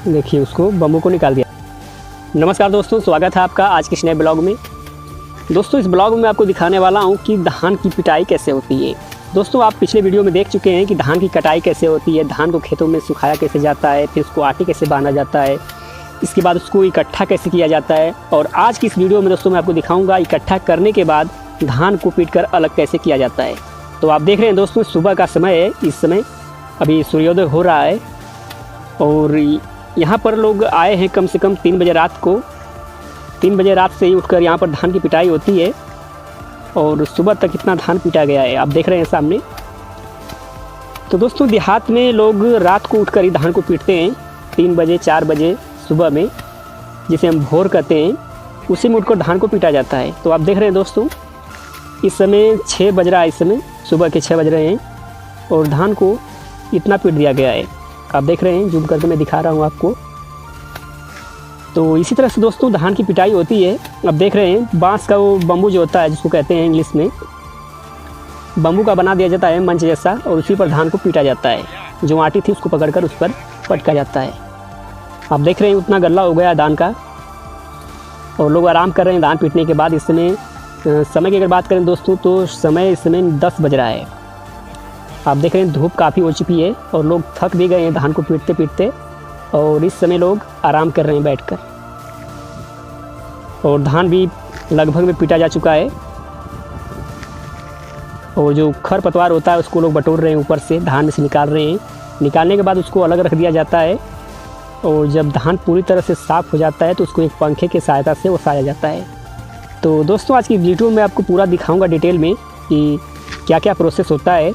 देखिए उसको बम्बू को निकाल दिया। नमस्कार दोस्तों, स्वागत है आपका आज के इस नए ब्लॉग में। दोस्तों इस ब्लॉग में आपको दिखाने वाला हूँ कि धान की पिटाई कैसे होती है। दोस्तों आप पिछले वीडियो में देख चुके हैं कि धान की कटाई कैसे होती है, धान को खेतों में सुखाया कैसे जाता है, फिर उसको आटे कैसे बांधा जाता है, इसके बाद उसको इकट्ठा कैसे किया जाता है। और आज की इस वीडियो में दोस्तों मैं आपको दिखाऊंगा इकट्ठा करने के बाद धान को पीट कर अलग कैसे किया जाता है। तो आप देख रहे हैं दोस्तों सुबह का समय है, इस समय अभी सूर्योदय हो रहा है और यहाँ पर लोग आए हैं कम से कम 3 बजे रात को। 3 बजे रात से ही उठकर यहाँ पर धान की पिटाई होती है और सुबह तक इतना धान पीटा गया है, आप देख रहे हैं सामने। तो दोस्तों देहात में लोग रात को उठकर ही धान को पीटते हैं 3 बजे 4 बजे सुबह में, जिसे हम भोर कहते हैं, उसी में उठकर धान को पीटा जाता है। तो आप देख रहे हैं दोस्तों इस समय 6 बज रहा है, इस समय सुबह के 6 बज रहे हैं और धान को इतना पीट दिया गया है, आप देख रहे हैं। जूम करके मैं दिखा रहा हूँ आपको। तो इसी तरह से दोस्तों धान की पिटाई होती है। अब देख रहे हैं बांस का वो बम्बू जो होता है, जिसको कहते हैं इंग्लिश में, बम्बू का बना दिया जाता है मंच जैसा, और उसी पर धान को पीटा जाता है। जो आटी थी उसको पकड़कर उस पर पटका जाता है। आप देख रहे हैं उतना गल्ला हो गया है धान का और लोग आराम कर रहे हैं धान पीटने के बाद। इस समय की अगर बात करें दोस्तों तो समय इस समय 10 बज रहा है। आप देख रहे हैं धूप काफ़ी हो चुकी है और लोग थक भी गए हैं धान को पीटते पीटते, और इस समय लोग आराम कर रहे हैं बैठकर। और धान भी लगभग में पीटा जा चुका है और जो खर पतवार होता है उसको लोग बटोर रहे हैं, ऊपर से धान में से निकाल रहे हैं। निकालने के बाद उसको अलग रख दिया जाता है और जब धान पूरी तरह से साफ़ हो जाता है तो उसको एक पंखे की सहायता से ओसाया जाता है। तो दोस्तों आज की वीडियो में आपको पूरा दिखाऊंगा डिटेल में कि क्या क्या प्रोसेस होता है।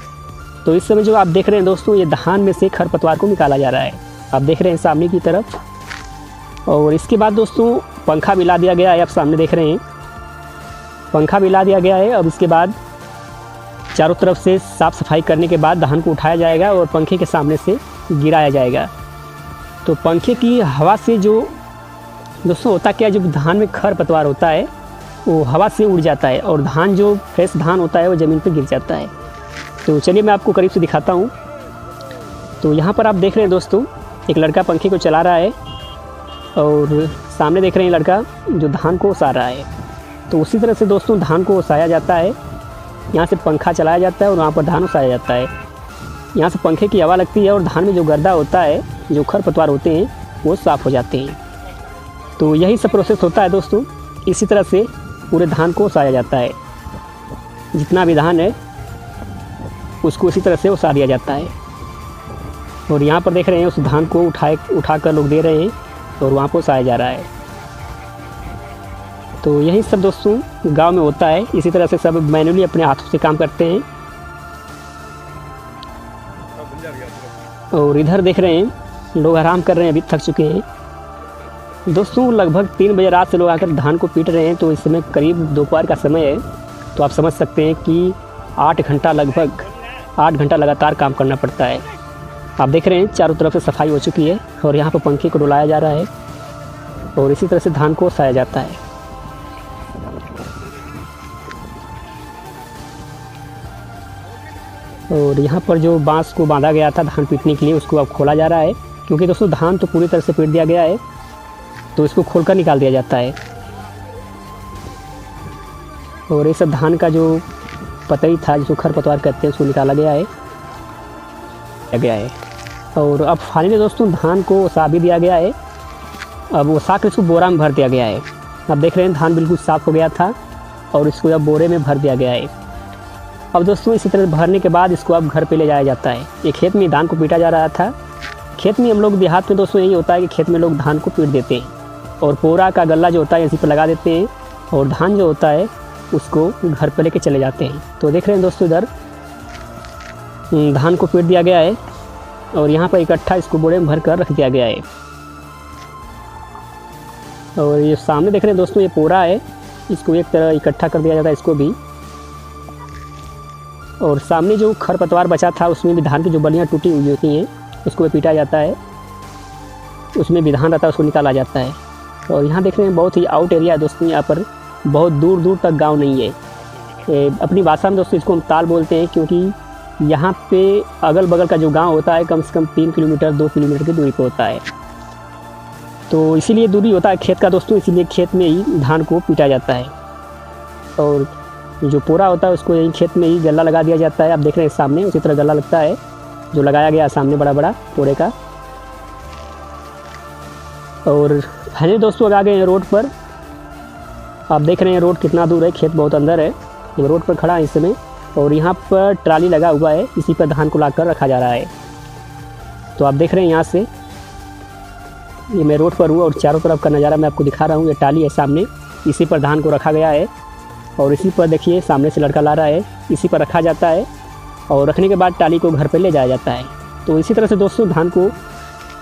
तो इस समय जो आप देख रहे हैं दोस्तों ये धान में से खरपतवार को निकाला जा रहा है, आप देख रहे हैं सामने की तरफ। और इसके बाद दोस्तों पंखा भी ला दिया गया है, आप सामने देख रहे हैं पंखा भी ला दिया गया है। अब इसके बाद चारों तरफ से साफ़ सफाई करने के बाद धान को उठाया जाएगा और पंखे के सामने से गिराया जाएगा। तो पंखे की हवा से जो दोस्तों होता क्या है, जब धान में खरपतवार होता है वो हवा से उड़ जाता है और धान जो फ्रेश धान होता है वो ज़मीन पर गिर जाता है। तो चलिए मैं आपको करीब से दिखाता हूँ। तो यहाँ पर आप देख रहे हैं दोस्तों एक लड़का पंखे को चला रहा है और सामने देख रहे हैं लड़का जो धान को ओसा रहा है। तो उसी तरह से दोस्तों धान को ओसाया जाता है, यहाँ से पंखा चलाया जाता है और वहाँ पर धान ओसाया जाता है। यहाँ से पंखे की हवा लगती है और धान में जो गर्दा होता है, जो खरपतवार होते हैं, वो साफ़ हो जाते हैं। तो यही सब प्रोसेस होता है दोस्तों। इसी तरह से पूरे धान को ओसाया जाता है, जितना भी धान है उसको उसी तरह से ओसा दिया जाता है। और यहाँ पर देख रहे हैं उस धान को उठाकर लोग दे रहे हैं और वहाँ पर ओसाया जा रहा है। तो यही सब दोस्तों गांव में होता है। इसी तरह से सब मैन्युअली अपने हाथों से काम करते हैं। और इधर देख रहे हैं लोग आराम कर रहे हैं, अभी थक चुके हैं दोस्तों। लगभग 3 बजे रात से लोग आकर धान को पीट रहे हैं। तो इस समय करीब दोपहर का समय है, तो आप समझ सकते हैं कि 8 घंटा लगभग 8 घंटा लगातार काम करना पड़ता है। आप देख रहे हैं चारों तरफ से सफाई हो चुकी है और यहाँ पर पंखे को डुलाया जा रहा है और इसी तरह से धान को ओसाया जाता है। और यहाँ पर जो बांस को बांधा गया था धान पीटने के लिए, उसको अब खोला जा रहा है, क्योंकि दोस्तों धान तो पूरी तरह से पीट दिया गया है, तो इसको खोलकर निकाल दिया जाता है। और ये सब धान का जो पतई था, जिसको खरपतवार कहते हैं, उसको निकाला गया है। और अब फाइनली दोस्तों धान को ओसा भी दिया गया है। अब ओसा कर इसको बोरा में भर दिया गया है। अब देख रहे हैं धान बिल्कुल साफ़ हो गया था और इसको अब बोरे में भर दिया गया है। अब दोस्तों इसी तरह भरने के बाद इसको अब घर पे ले जाया जाता है। ये खेत में धान को पीटा जा रहा था। खेत में हम लोग देहात में दोस्तों यही होता है कि खेत में लोग धान को पीट देते हैं और पोरा का गल्ला जो होता है इसी पर लगा देते हैं और धान जो होता है उसको घर पर लेके चले जाते हैं। तो देख रहे हैं दोस्तों इधर धान को पीट दिया गया है और यहाँ पर इकट्ठा इसको बोरे में भर कर रख दिया गया है। और ये सामने देख रहे हैं दोस्तों ये पोरा है, इसको एक तरह इकट्ठा कर दिया जाता है इसको भी। और सामने जो खरपतवार बचा था उसमें भी धान की जो बलियाँ टूटी हुई होती हैं उसको भी पीटा जाता है, उसमें भी धान रहता है उसको निकाला जाता है। और यहाँ देख रहे हैं बहुत ही आउट एरिया है दोस्तों, यहाँ पर बहुत दूर दूर तक गांव नहीं है। अपनी भाषा में दोस्तों इसको हम ताल बोलते हैं, क्योंकि यहाँ पे अगल बगल का जो गांव होता है कम से कम 3 किलोमीटर 2 किलोमीटर की दूरी पर होता है। तो इसीलिए दूरी होता है खेत का दोस्तों, इसीलिए खेत में ही धान को पीटा जाता है। और जो पोरा होता है उसको यही खेत में ही गल्ला लगा दिया जाता है। आप देख रहे हैं सामने उसी तरह गल्ला लगता है जो लगाया गया है सामने बड़ा बड़ा पोरे का। और फाइनली दोस्तों अब आ गए हैं रोड पर। आप देख रहे हैं रोड कितना दूर है, खेत बहुत अंदर है। ये रोड पर खड़ा है इस समय और यहाँ पर ट्राली लगा हुआ है, इसी पर धान को लाकर रखा जा रहा है। तो आप देख रहे हैं यहाँ से ये मैं रोड पर हूँ और चारों तरफ का नज़ारा मैं आपको दिखा रहा हूँ। ये ट्राली है सामने, इसी पर धान को रखा गया है और इसी पर देखिए सामने से लड़का ला रहा है, इसी पर रखा जाता है और रखने के बाद ट्राली को घर पर ले जाया जाता है। तो इसी तरह से दोस्तों धान को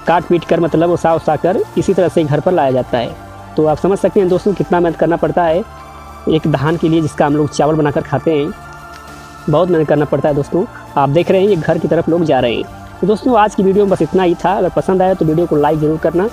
काट पीट कर मतलब उसा कर इसी तरह से घर पर लाया जाता है। तो आप समझ सकते हैं दोस्तों कितना मेहनत करना पड़ता है एक धान के लिए, जिसका हम लोग चावल बनाकर खाते हैं। बहुत मेहनत करना पड़ता है दोस्तों। आप देख रहे हैं ये घर की तरफ लोग जा रहे हैं। तो दोस्तों आज की वीडियो में बस इतना ही था। अगर पसंद आया तो वीडियो को लाइक ज़रूर करना।